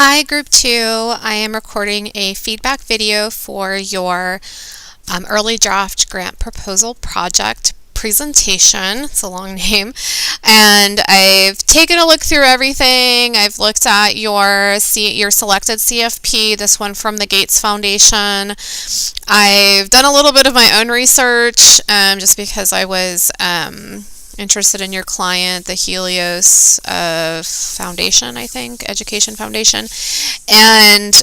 Hi Group 2, I am recording a feedback video for your early draft grant proposal project presentation. It's a long name. And I've taken a look through everything. I've looked at your selected CFP, this one from the Gates Foundation. I've done a little bit of my own research just because I was interested in your client, the Helios Foundation, I think, Education Foundation, and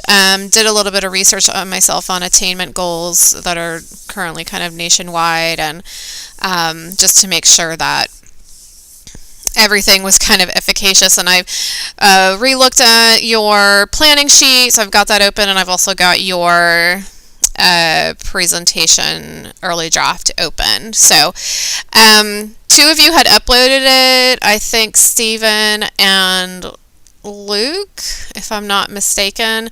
did a little bit of research on myself on attainment goals that are currently kind of nationwide, and just to make sure that everything was kind of efficacious. And I've re-looked at your planning sheet, so I've got that open, and I've also got your presentation early draft open. So two of you had uploaded it, I think Stephen and Luke, if I'm not mistaken,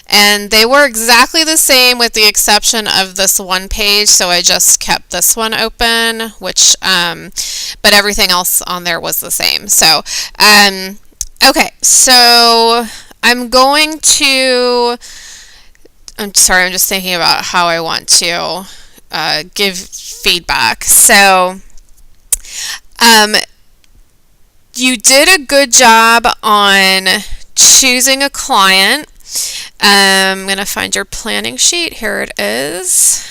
and they were exactly the same with the exception of this one page, so I just kept this one open, which but everything else on there was the same. So okay, so I'm sorry, I'm just thinking about how I want to give feedback. So you did a good job on choosing a client. I'm going to find your planning sheet. Here it is.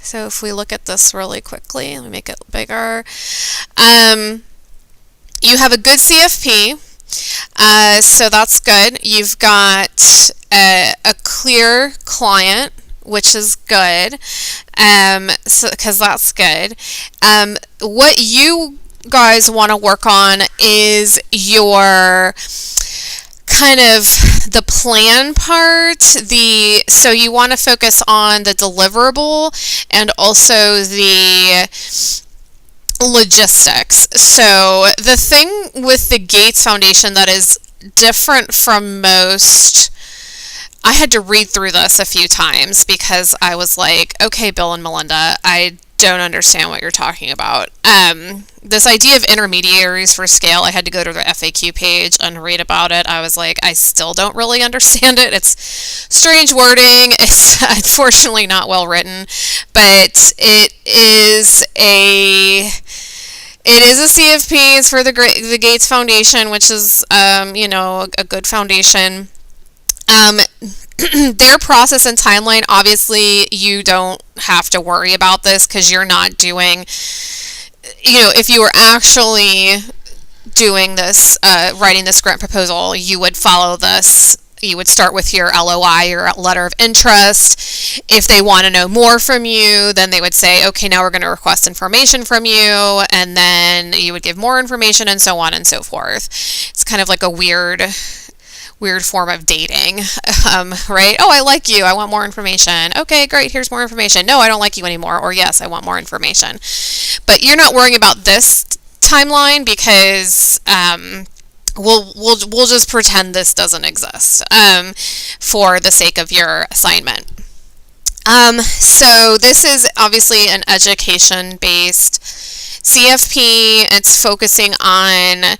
So if we look at this really quickly, let me make it bigger. You have a good CFP. So that's good. You've got a clear client, which is good, because that's good. What you guys want to work on is your kind of the plan part. So you want to focus on the deliverable and also the logistics. So the thing with the Gates Foundation that is different from most, I had to read through this a few times because I was like, okay, Bill and Melinda, I don't understand what you're talking about. This idea of intermediaries for scale, I had to go to the FAQ page and read about it. I was like, I still don't really understand it. It's strange wording. It's unfortunately not well written, but it is a CFP. It's for the Gates Foundation, which is a good foundation. Their process and timeline, obviously you don't have to worry about this because you're not doing, if you were actually doing this, writing this grant proposal, you would follow this. You would start with your LOI, your letter of interest. If they want to know more from you, then they would say, okay, now we're going to request information from you, and then you would give more information, and so on and so forth. It's kind of like a weird form of dating, right? Oh, I like you. I want more information. Okay, great. Here's more information. No, I don't like you anymore. Or yes, I want more information. But you're not worrying about this timeline because we'll just pretend this doesn't exist for the sake of your assignment. So this is obviously an education-based CFP. It's focusing on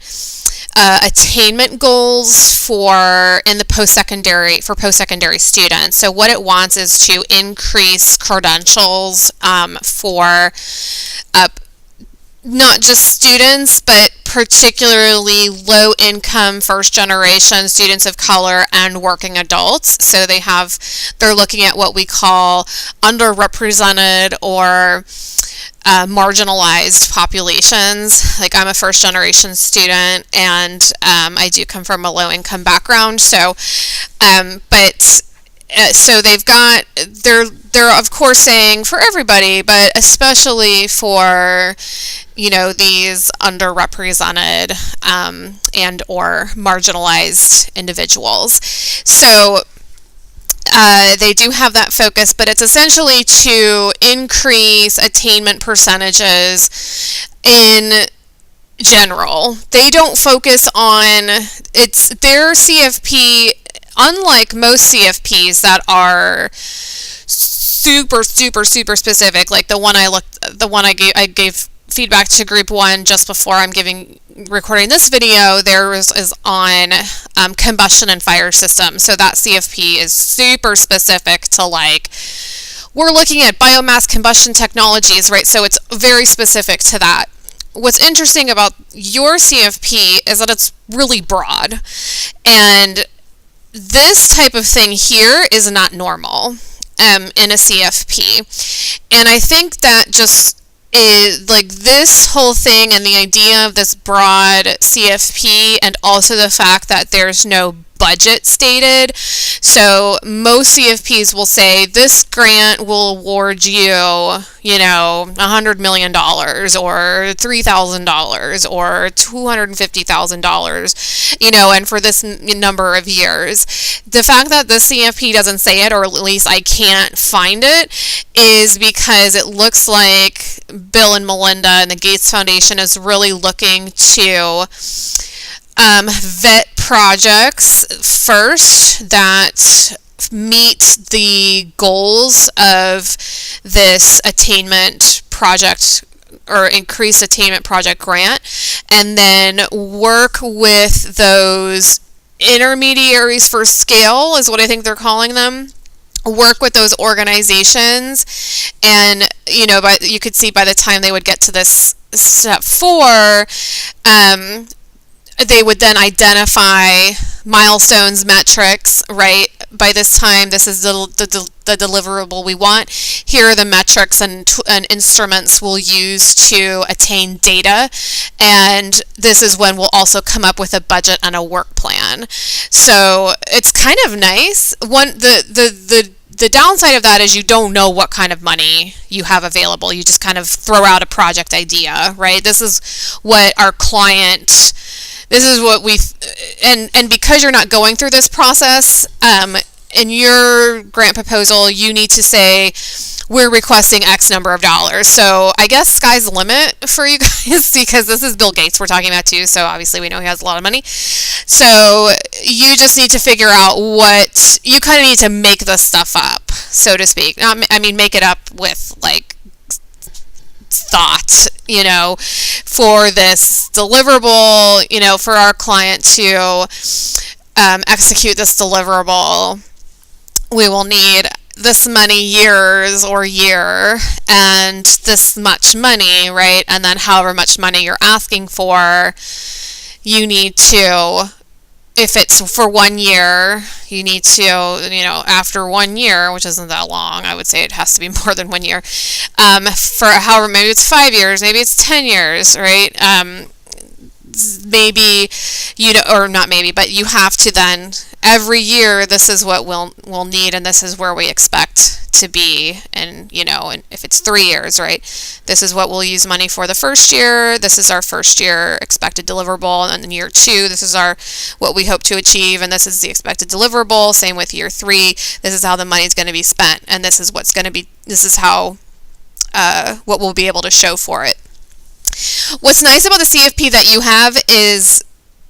attainment goals for post-secondary students. So what it wants is to increase credentials for not just students, but particularly low-income first-generation students of color and working adults. So they're looking at what we call underrepresented or marginalized populations. Like, I'm a first-generation student, and I do come from a low-income background. So, so they're of course saying for everybody, but especially for these underrepresented and or marginalized individuals. So they do have that focus, but it's essentially to increase attainment percentages in general. They don't focus on, it's their CFP, unlike most CFPs that are super specific, like the one I gave feedback to Group 1 just before I'm recording this video, theirs is on combustion and fire systems. So that CFP is super specific to like, we're looking at biomass combustion technologies, right? So it's very specific to that. What's interesting about your CFP is that it's really broad. And this type of thing here is not normal in a CFP. And I think that just is like this whole thing and the idea of this broad CFP, and also the fact that there's no budget stated. So most CFPs will say this grant will award you, $100 million or $3,000 or $250,000, and for this number of years. The fact that the CFP doesn't say it, or at least I can't find it, is because it looks like Bill and Melinda and the Gates Foundation is really looking to vet projects first that meet the goals of this attainment project or increased attainment project grant, and then work with those intermediaries for scale is what I think they're calling them. Work with those organizations, and but you could see by the time they would get to this step 4, they would then identify milestones, metrics, right? By this time, this is the deliverable we want. Here are the metrics and instruments we'll use to attain data. And this is when we'll also come up with a budget and a work plan. So it's kind of nice. The downside of that is you don't know what kind of money you have available. You just kind of throw out a project idea, right? This is what our client... This is what and because you're not going through this process, in your grant proposal, you need to say, we're requesting X number of dollars. So I guess sky's the limit for you guys, because this is Bill Gates we're talking about too, so obviously we know he has a lot of money. So you just need to figure out you kind of need to make this stuff up, so to speak. Make it up with like thought, for this deliverable, for our client to execute this deliverable, we will need this many years or year and this much money, right? And then however much money you're asking for, you need to, if it's for 1 year, you need to, after 1 year, which isn't that long, I would say it has to be more than 1 year, for however, maybe it's 5 years, maybe it's 10 years, right? Maybe, or not maybe, but you have to then, every year, this is what we'll need, and this is where we expect to be, and if it's 3 years, right, this is what we'll use money for the first year, this is our first year expected deliverable, and then year 2, this is what we hope to achieve, and this is the expected deliverable. Same with year 3, this is how the money is going to be spent, and this is how what we'll be able to show for it. What's nice about the CFP that you have is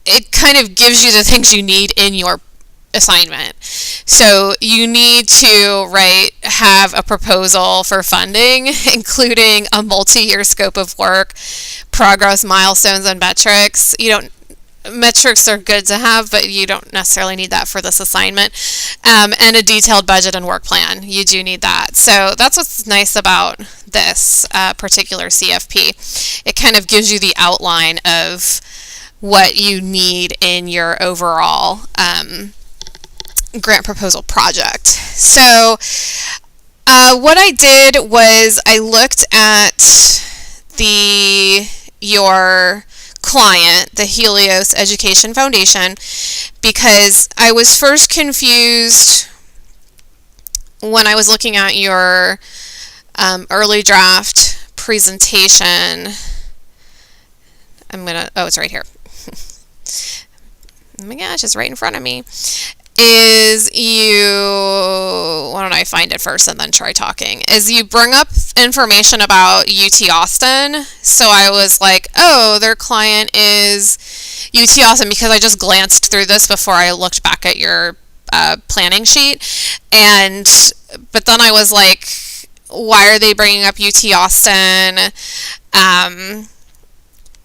it kind of gives you the things you need in your assignment. So you need to have a proposal for funding, including a multi-year scope of work, progress milestones, and metrics. Metrics are good to have, but you don't necessarily need that for this assignment. And a detailed budget and work plan. You do need that. So that's what's nice about this particular CFP. It kind of gives you the outline of what you need in your overall grant proposal project. So what I did was I looked at your client, the Helios Education Foundation, because I was first confused when I was looking at your early draft presentation. It's right here. Oh my gosh, it's right in front of me. Why don't I find it first and then try talking, is you bring up information about UT Austin. So I was like, oh, their client is UT Austin, because I just glanced through this before I looked back at your planning sheet. But then I was like, why are they bringing up UT Austin?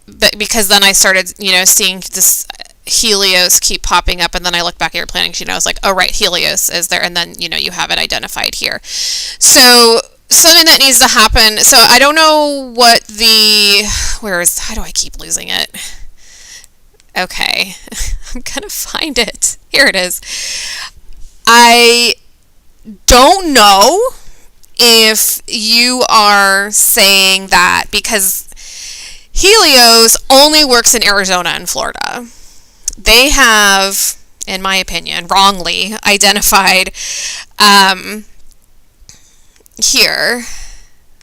But because then I started, seeing this Helios keep popping up, and then I looked back at your planning sheet and I was like, oh right, Helios is there, and then you have it identified here. So something that needs to happen. So I don't know what how do I keep losing it? Okay, I'm gonna find it. Here it is. I don't know if you are saying that because Helios only works in Arizona and Florida. They have, in my opinion, wrongly identified here.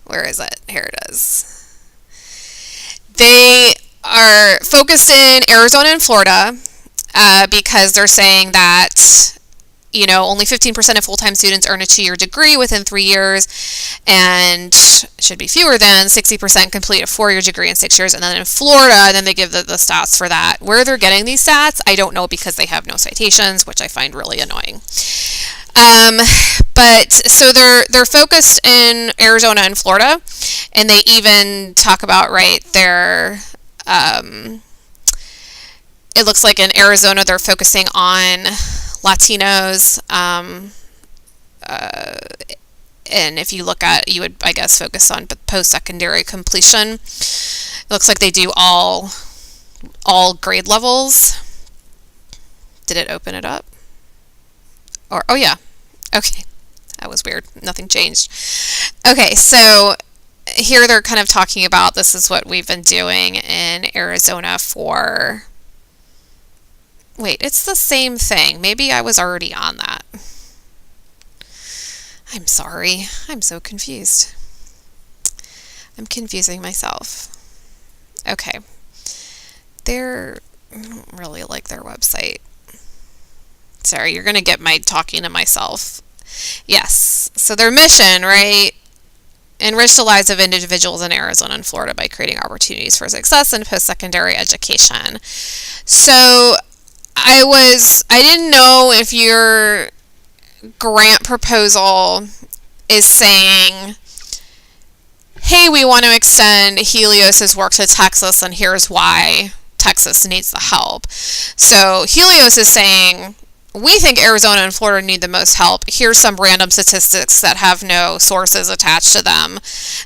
Where is it? Here it is. They are focused in Arizona and Florida because they're saying that only 15% of full-time students earn a 2-year degree within 3 years, and should be fewer than 60% complete a 4-year degree in 6 years. And then in Florida, then they give the stats for that. Where they're getting these stats, I don't know because they have no citations, which I find really annoying. But so they're focused in Arizona and Florida, and they even talk about their it looks like in Arizona they're focusing on Latinos, and if you look at, you would, I guess, focus on post-secondary completion. It looks like they do all grade levels. Did it open it up? Oh yeah, okay, that was weird, nothing changed. Okay, so here they're kind of talking about this is what we've been doing in Arizona for... Wait, it's the same thing. Maybe I was already on that. I'm sorry. I'm so confused. I'm confusing myself. Okay. I don't really like their website. Sorry, you're going to get my talking to myself. Yes. So their mission, right? Enrich the lives of individuals in Arizona and Florida by creating opportunities for success in post-secondary education. So I didn't know if your grant proposal is saying, hey, we want to extend Helios's work to Texas, and here's why Texas needs the help. So Helios is saying, we think Arizona and Florida need the most help. Here's some random statistics that have no sources attached to them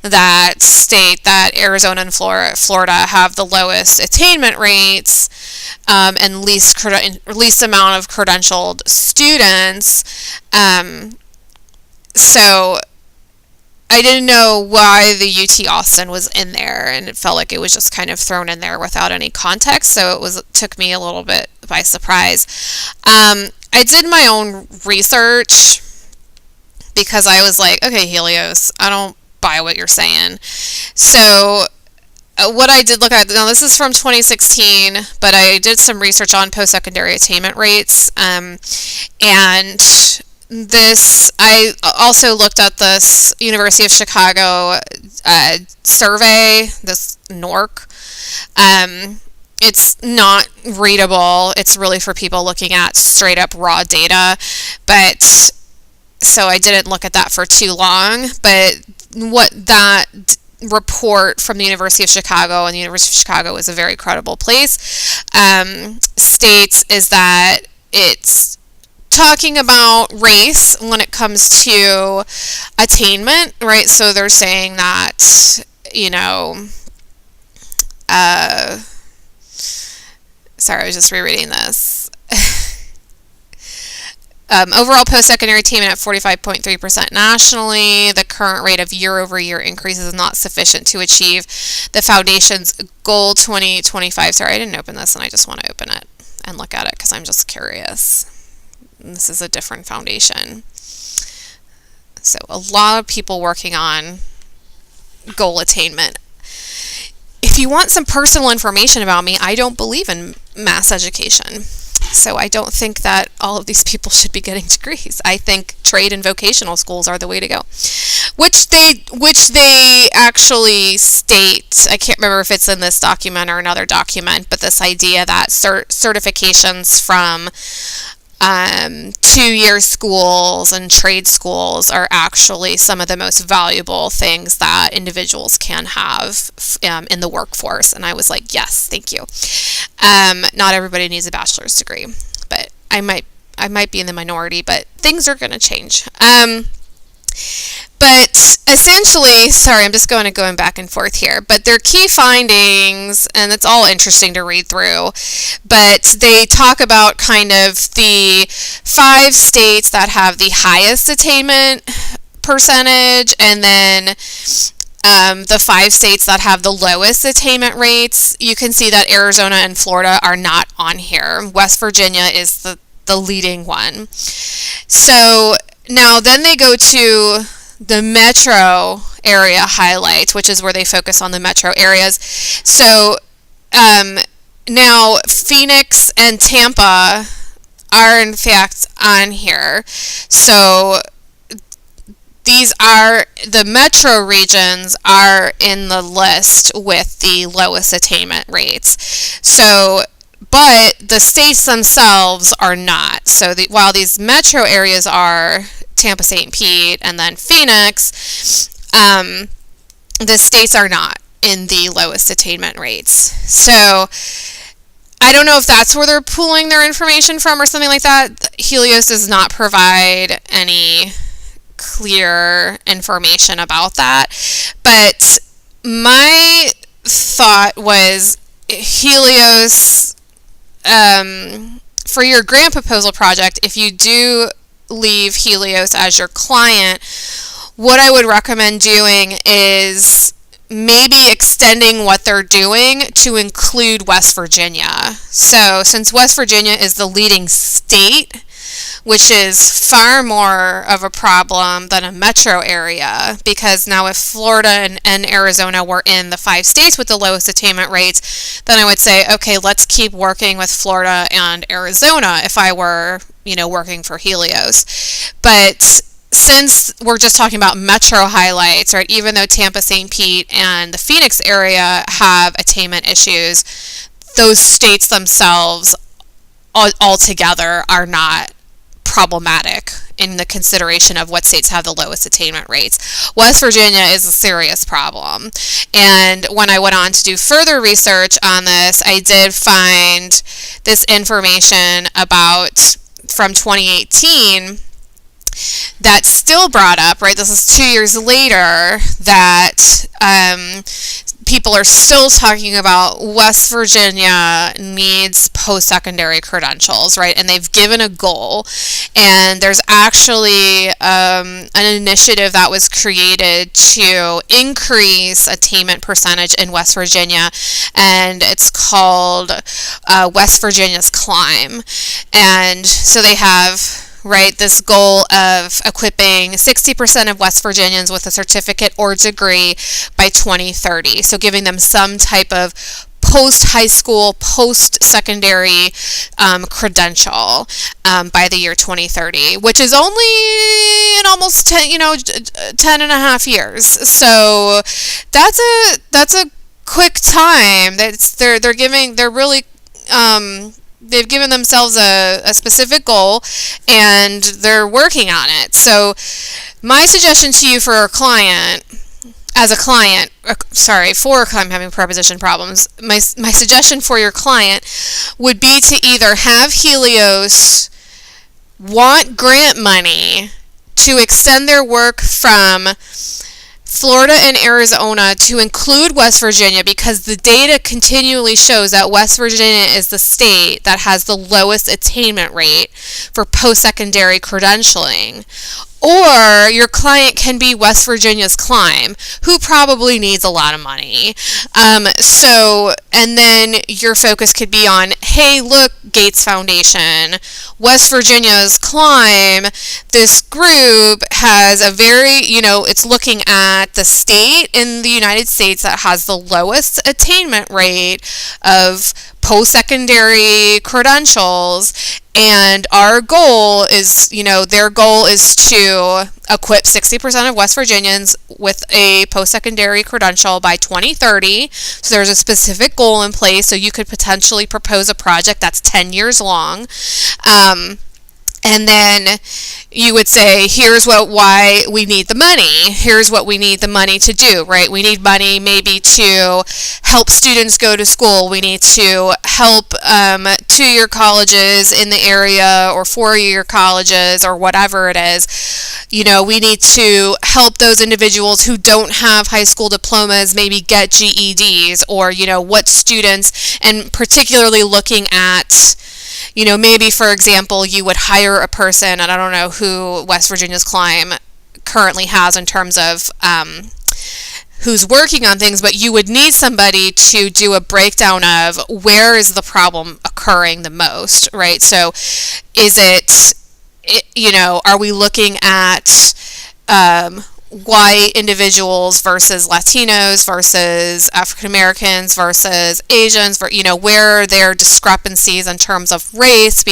that state that Arizona and Florida have the lowest attainment rates and least amount of credentialed students. So I didn't know why the UT Austin was in there, and it felt like it was just kind of thrown in there without any context, so it took me a little bit by surprise. I did my own research because I was like, okay, Helios, I don't buy what you're saying. So what I did look at, now this is from 2016, but I did some research on post-secondary attainment rates, and this, I also looked at this University of Chicago survey, this NORC. It's not readable. It's really for people looking at straight up raw data, but so I didn't look at that for too long. But what that report from the University of Chicago, and the University of Chicago is a very credible place, states is that it's talking about race when it comes to attainment, right? So they're saying that, sorry, I was just rereading this. Overall post-secondary attainment at 45.3% nationally. The current rate of year-over-year increases is not sufficient to achieve the foundation's goal 2025. Sorry, I didn't open this, and I just want to open it and look at it because I'm just curious. This is a different foundation. So a lot of people working on goal attainment. If you want some personal information about me, I don't believe in mass education. So I don't think that all of these people should be getting degrees. I think trade and vocational schools are the way to go, which they actually state. I can't remember if it's in this document or another document, but this idea that certifications from 2-year schools and trade schools are actually some of the most valuable things that individuals can have in the workforce. And I was like, yes, thank you. Not everybody needs a bachelor's degree, but I might be in the minority, but things are going to change. But essentially, sorry, I'm just going back and forth here, but their key findings, and it's all interesting to read through, but they talk about kind of the 5 states that have the highest attainment percentage, and then the 5 states that have the lowest attainment rates. You can see that Arizona and Florida are not on here. West Virginia is the leading one. So now then they go to the metro area highlights, which is where they focus on the metro areas. So now Phoenix and Tampa are in fact on here. So these are the metro regions are in the list with the lowest attainment rates. So but the states themselves are not. So while these metro areas are Tampa, St. Pete, and then Phoenix, the states are not in the lowest attainment rates. So I don't know if that's where they're pulling their information from or something like that. Helios does not provide any clear information about that. But my thought was Helios, for your grant proposal project, if you do leave Helios as your client, what I would recommend doing is maybe extending what they're doing to include West Virginia. So since West Virginia is the leading state, which is far more of a problem than a metro area, because now if Florida and Arizona were in the 5 states with the lowest attainment rates, then I would say, okay, let's keep working with Florida and Arizona if I were, working for Helios. But since we're just talking about metro highlights, right, even though Tampa, St. Pete, and the Phoenix area have attainment issues, those states themselves altogether are not problematic in the consideration of what states have the lowest attainment rates. West Virginia is a serious problem. And when I went on to do further research on this, I did find this information about from 2018 that's still brought up, right? This is 2 years later that people are still talking about West Virginia needs post-secondary credentials, right? And they've given a goal. And there's actually an initiative that was created to increase attainment percentage in West Virginia, and it's called West Virginia's Climb. And so they have, right, this goal of equipping 60% of West Virginians with a certificate or degree by 2030. So giving them some type of post-high school, post-secondary credential by the year 2030, which is only in almost 10 and a half years. So that's a quick time. They've given themselves a specific goal, and they're working on it. So my suggestion to you for a client, for a client having preposition problems, my suggestion for your client would be to either have Helios want grant money to extend their work from Florida and Arizona to include West Virginia, because the data continually shows that West Virginia is the state that has the lowest attainment rate for post-secondary credentialing. Or your client can be West Virginia's Climb, who probably needs a lot of money. And then your focus could be on, hey, look, Gates Foundation, West Virginia's Climb, this group has a very, it's looking at the state in the United States that has the lowest attainment rate of post-secondary credentials, and our goal is, their goal is to equip 60% of West Virginians with a post-secondary credential by 2030. So there's a specific goal in place, so you could potentially propose a project that's 10 years long. And then you would say, here's why we need the money. Here's what we need the money to do, right? We need money maybe to help students go to school. We need to help 2-year colleges in the area or 4-year colleges or whatever it is. We need to help those individuals who don't have high school diplomas maybe get GEDs, or, what students, and particularly looking at, maybe, for example, you would hire a person, and I don't know who West Virginia's CLIMB currently has in terms of who's working on things, but you would need somebody to do a breakdown of where is the problem occurring the most, right? So is it, are we looking at white individuals versus Latinos versus African Americans versus Asians, where are there discrepancies in terms of race,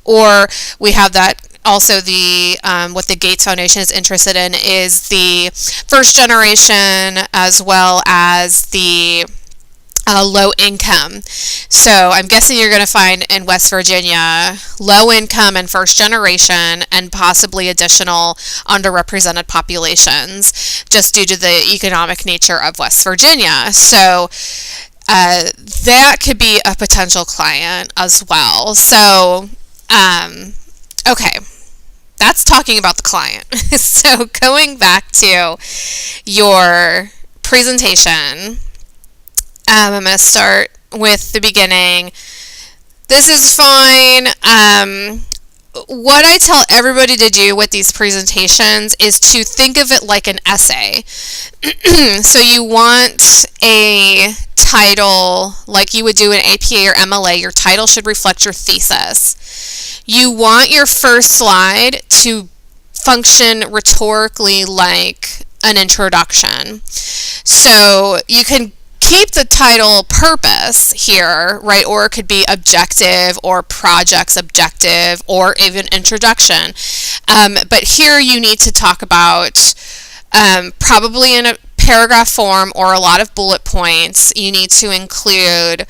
or we have that also the what the Gates Foundation is interested in is the first generation as well as the low income. So I'm guessing you're going to find in West Virginia low income and first generation and possibly additional underrepresented populations just due to the economic nature of West Virginia. So that could be a potential client as well. So okay, that's talking about the client. So going back to your presentation, I'm going to start with the beginning. This is fine. What I tell everybody to do with these presentations is to think of it like an essay. So you want a title like you would do in APA or MLA. Your title should reflect your thesis. You want your first slide to function rhetorically like an introduction. So you can keep the title purpose here, right? Or it could be objective or projects objective or even introduction. But here you need to talk about probably in a paragraph form or a lot of bullet points. You need to include,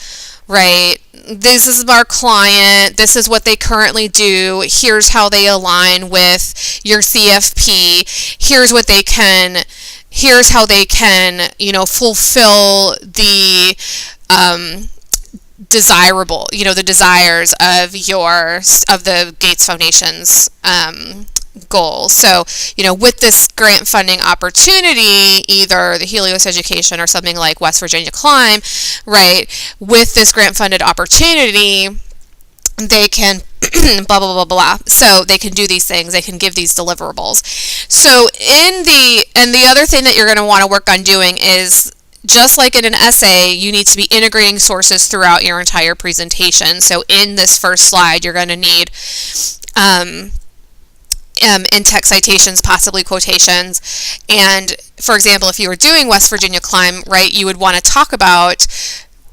right, this is our client, this is what they currently do, here's how they align with your CFP, here's how they can, fulfill the desirable, the desires of the Gates Foundation's goals. So, with this grant funding opportunity, either the Helios Education or something like West Virginia CLIMB, right, with this grant funded opportunity, they can blah, blah, blah, blah. So they can do these things. They can give these deliverables. So and the other thing that you're going to want to work on doing is, just like in an essay, you need to be integrating sources throughout your entire presentation. So in this first slide, you're going to need in-text citations, possibly quotations. And for example, if you were doing West Virginia CLIMB, right, you would want to talk about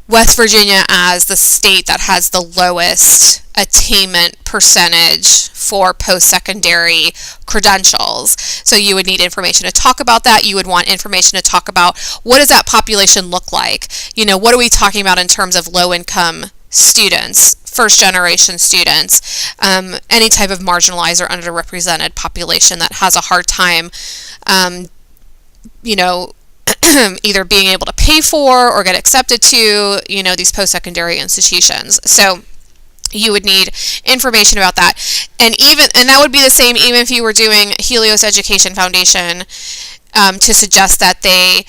West Virginia as the state that has the lowest attainment percentage for post-secondary credentials. So you would need information to talk about that. You would want information to talk about what does that population look like? What are we talking about in terms of low-income students, first-generation students, any type of marginalized or underrepresented population that has a hard time, either being able to pay for or get accepted to, these post-secondary institutions. So you would need information about that. And that would be the same even if you were doing Helios Education Foundation, to suggest that they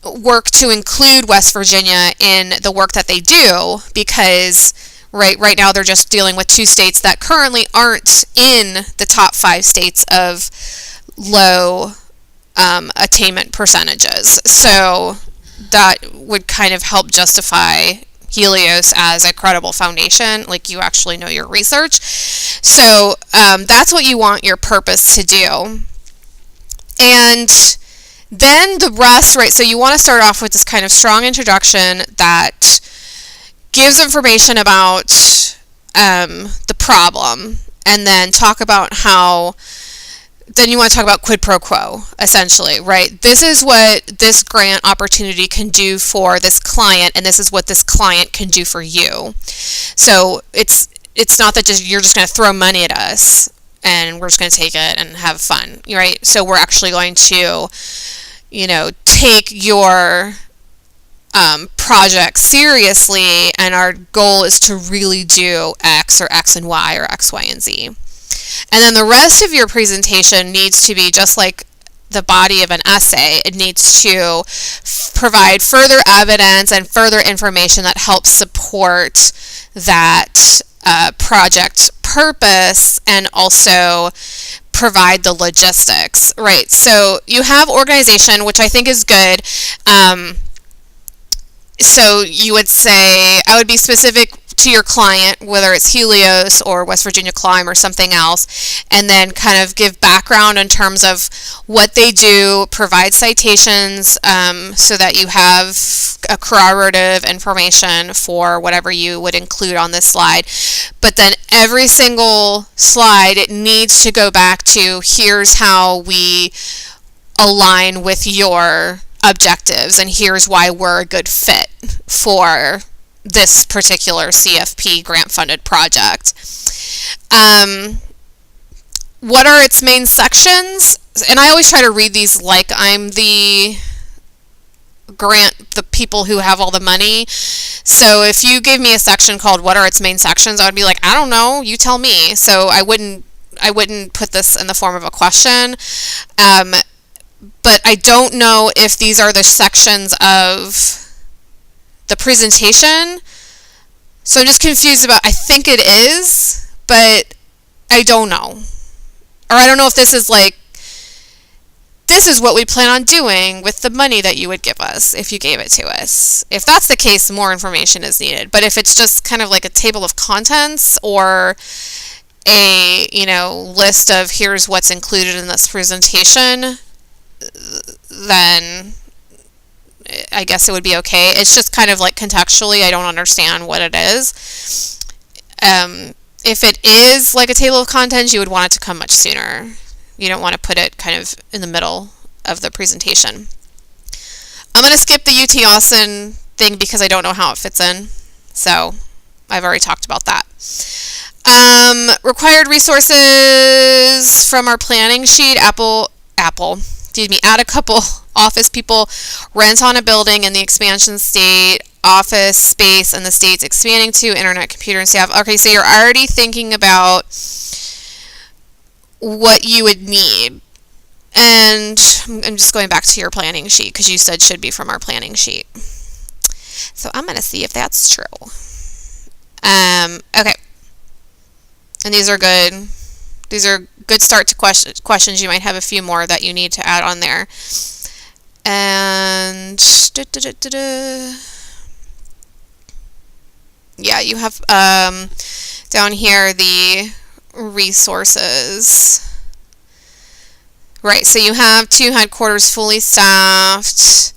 work to include West Virginia in the work that they do, because right now they're just dealing with 2 states that currently aren't in the top 5 states of low attainment percentages. So that would kind of help justify Helios as a credible foundation, like you actually know your research. So that's what you want your purpose to do. And then the rest, right, so you want to start off with this kind of strong introduction that gives information about the problem, and then talk about how, then you want to talk about quid pro quo, essentially, right? This is what this grant opportunity can do for this client, and this is what this client can do for you. So it's it's not that you're just going to throw money at us and we're just going to take it and have fun, right? So we're actually going to, take your project seriously, and our goal is to really do X or X and Y or X, Y, and Z. And then the rest of your presentation needs to be just like the body of an essay. It needs to provide further evidence and further information that helps support that project purpose, and also provide the logistics, right? So you have organization, which I think is good. So you would say, I would be specific to your client, whether it's Helios or West Virginia Climb or something else, and then kind of give background in terms of what they do, provide citations so that you have a corroborative information for whatever you would include on this slide. But then every single slide, it needs to go back to, here's how we align with your objectives, and here's why we're a good fit for this particular CFP grant-funded project. What are its main sections? And I always try to read these like I'm the people who have all the money. So if you gave me a section called what are its main sections, I would be like, I don't know, you tell me. So I wouldn't put this in the form of a question. But I don't know if these are the sections of the presentation. So I'm just confused about, I think it is, but I don't know. Or I don't know if this is like, this is what we plan on doing with the money that you would give us if you gave it to us. If that's the case, more information is needed. But if it's just kind of like a table of contents or a, list of here's what's included in this presentation, then I guess it would be okay. It's just kind of like contextually, I don't understand what it is. If it is like a table of contents, you would want it to come much sooner. You don't want to put it kind of in the middle of the presentation. I'm going to skip the UT Austin thing because I don't know how it fits in. So I've already talked about that. Required resources from our planning sheet, add a couple office people, rent on a building in the expansion state, office space in the states expanding to, internet, computer, and staff. Okay, so you're already thinking about what you would need. And I'm just going back to your planning sheet because you said should be from our planning sheet. So I'm going to see if that's true. Okay. And these are good. These are good start to questions. You might have a few more that you need to add on there. And yeah, you have down here the resources. Right, so you have 2 headquarters fully staffed.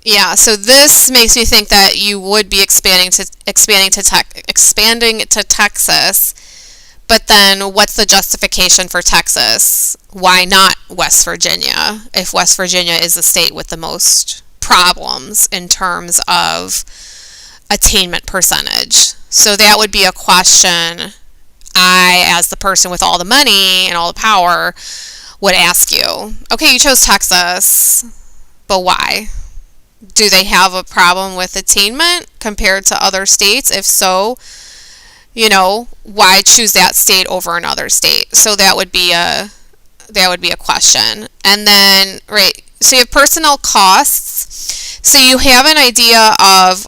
Yeah, so this makes me think that you would be expanding to Texas. But then what's the justification for Texas? Why not West Virginia, if West Virginia is the state with the most problems in terms of attainment percentage? So that would be a question I, as the person with all the money and all the power, would ask you. Okay, you chose Texas, but why? Do they have a problem with attainment compared to other states? If so, why choose that state over another state? So that would be a question. And then, right, so you have personnel costs. So you have an idea of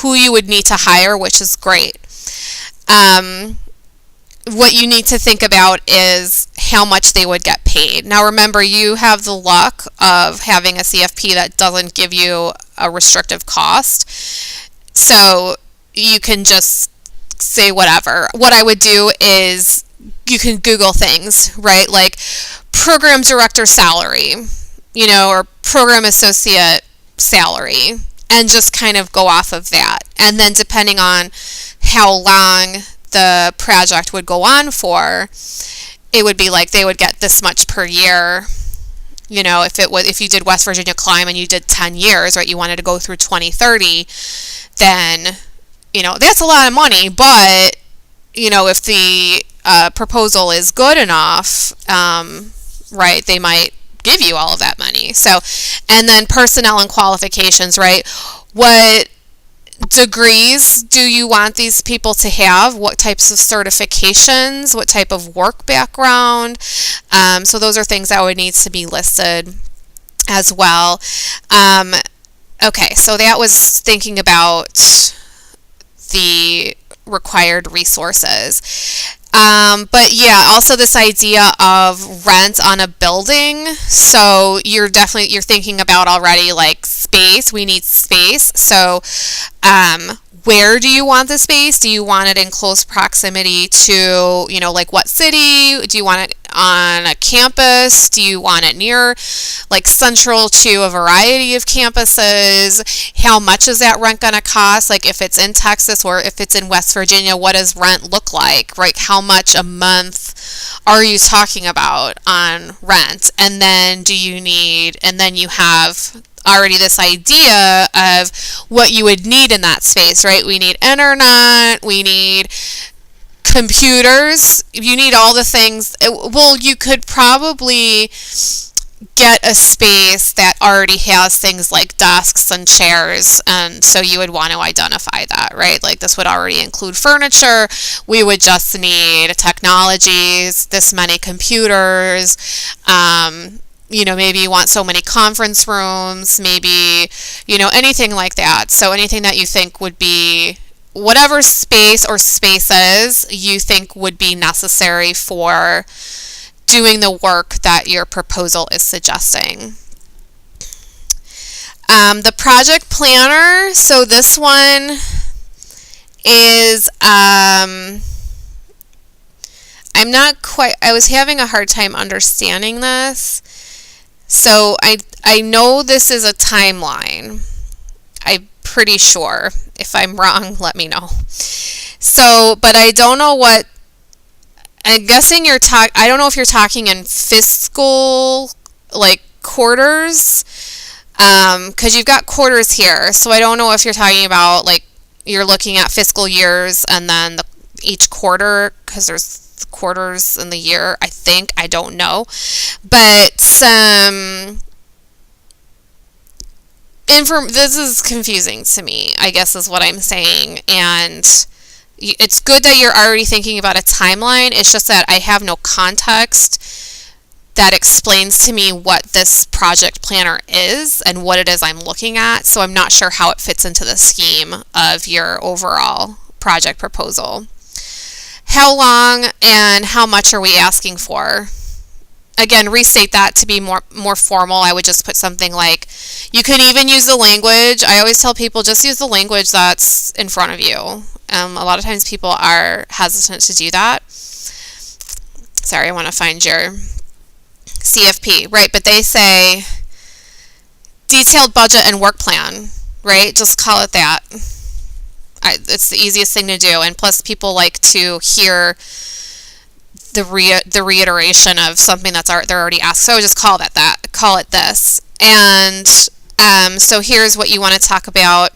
who you would need to hire, which is great. What you need to think about is how much they would get paid. Now remember, you have the luck of having a CFP that doesn't give you a restrictive cost. So you can just say whatever. What I would do is you can Google things, right? Like program director salary, or program associate salary, and just kind of go off of that. And then depending on how long the project would go on for, it would be like they would get this much per year. If you did West Virginia Climb and you did 10 years, right, you wanted to go through 2030, then that's a lot of money, but, if the proposal is good enough, right, they might give you all of that money. So, and then personnel and qualifications, right? What degrees do you want these people to have? What types of certifications? What type of work background? So those are things that would need to be listed as well. Okay, so that was thinking about the required resources. But yeah, also this idea of rent on a building. So you're thinking about already like space. We need space. So where do you want the space? Do you want it in close proximity to, like what city? Do you want it on a campus? Do you want it near, like central to a variety of campuses? How much is that rent going to cost? Like if it's in Texas or if it's in West Virginia, what does rent look like, right? How much a month are you talking about on rent? And then you have already this idea of what you would need in that space, right? We need internet, we need computers, you need all the things. Well, you could probably get a space that already has things like desks and chairs, and so you would want to identify that, right? Like this would already include furniture. We would just need technologies, this many computers, maybe you want so many conference rooms, maybe, anything like that. So anything that you think would be, whatever space or spaces you think would be necessary for doing the work that your proposal is suggesting. The project planner, so this one is, I was having a hard time understanding this. So I know this is a timeline. I'm pretty sure. If I'm wrong, let me know. So, but I don't know what, I'm guessing I don't know if you're talking in fiscal, like quarters, because you've got quarters here. So I don't know if you're talking about, like, you're looking at fiscal years and then each quarter, because there's quarters in the year, I don't know, but this is confusing to me, I guess is what I'm saying, and it's good that you're already thinking about a timeline. It's just that I have no context that explains to me what this project planner is and what it is I'm looking at, so I'm not sure how it fits into the scheme of your overall project proposal. How long and how much are we asking for? Again, restate that to be more formal. I would just put something like, you can even use the language. I always tell people just use the language that's in front of you. A lot of times people are hesitant to do that. Sorry, I want to find your CFP, right? But they say detailed budget and work plan, right? Just call it that. It's the easiest thing to do, and plus people like to hear the reiteration of something they're already asked. So I would just call it this. And so here's what you want to talk about.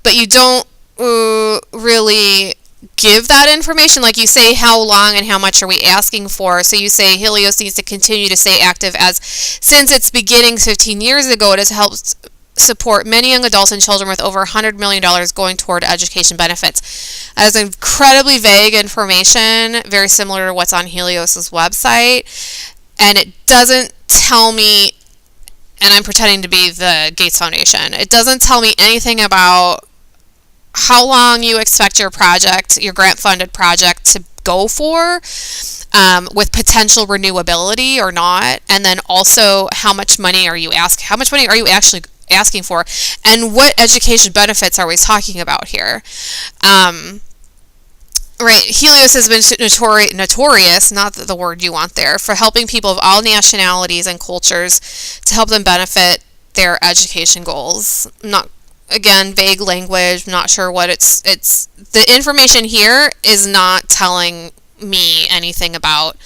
But you don't really give that information. Like you say how long and how much are we asking for. So you say Helios needs to continue to stay active as since its beginning 15 years ago, it has helped support many young adults and children with over $100 million going toward education benefits. That is incredibly vague information, very similar to what's on Helios's website, and it doesn't tell me, and I'm pretending to be the Gates Foundation, it doesn't tell me anything about how long you expect your project, your grant-funded project, to go for, with potential renewability or not, and then also how much money are you actually asking for, and what education benefits are we talking about here? Right, Helios has been notorious, not the word you want there, for helping people of all nationalities and cultures to help them benefit their education goals. Again, vague language, not sure what it's the information here is not telling me anything about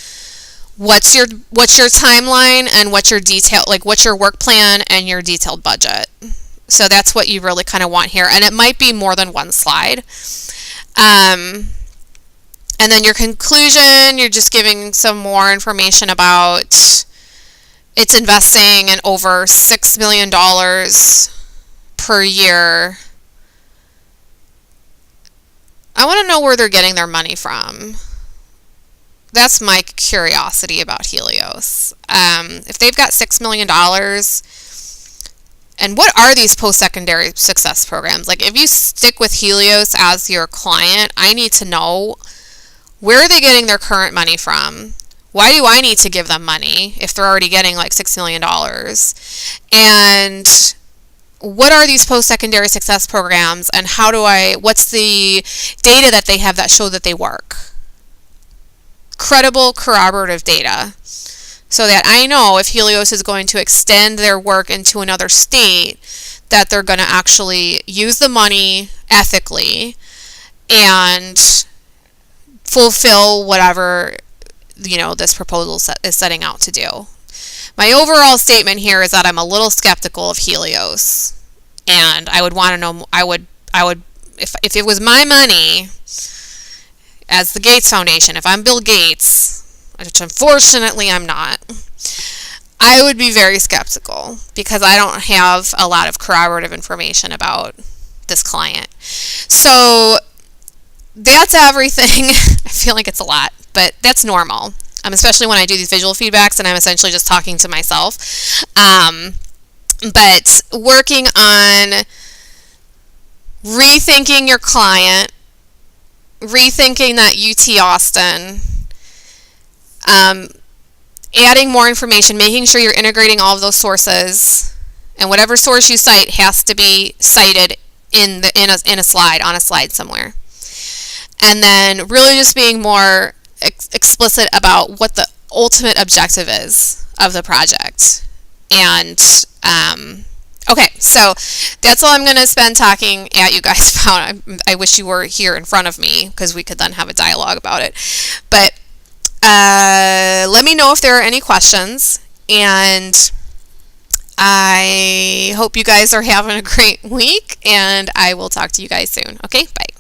what's your timeline and what's your work plan and your detailed budget. So that's what you really kind of want here. And it might be more than one slide. And then your conclusion, you're just giving some more information about it's investing in over $6 million per year. I want to know where they're getting their money from. That's my curiosity about Helios. If they've got $6 million, and what are these post-secondary success programs? Like, if you stick with Helios as your client, I need to know, where are they getting their current money from? Why do I need to give them money if they're already getting like $6 million? And what are these post-secondary success programs, and what's the data that they have that show that they work? Credible, corroborative data, so that I know if Helios is going to extend their work into another state, that they're going to actually use the money ethically and fulfill whatever, this proposal is setting out to do. My overall statement here is that I'm a little skeptical of Helios, and I would want to know, I would, if it was my money as the Gates Foundation, if I'm Bill Gates, which unfortunately I'm not, I would be very skeptical, because I don't have a lot of corroborative information about this client. So that's everything. I feel like it's a lot, but that's normal. Especially when I do these visual feedbacks and I'm essentially just talking to myself. But working on rethinking your client, rethinking that UT Austin, adding more information, making sure you're integrating all of those sources, and whatever source you cite has to be cited in a slide, on a slide somewhere. And then really just being more explicit about what the ultimate objective is of the project. And okay, so that's all I'm going to spend talking at you guys about. I wish you were here in front of me, because we could then have a dialogue about it. But let me know if there are any questions, and I hope you guys are having a great week, and I will talk to you guys soon. Okay, bye.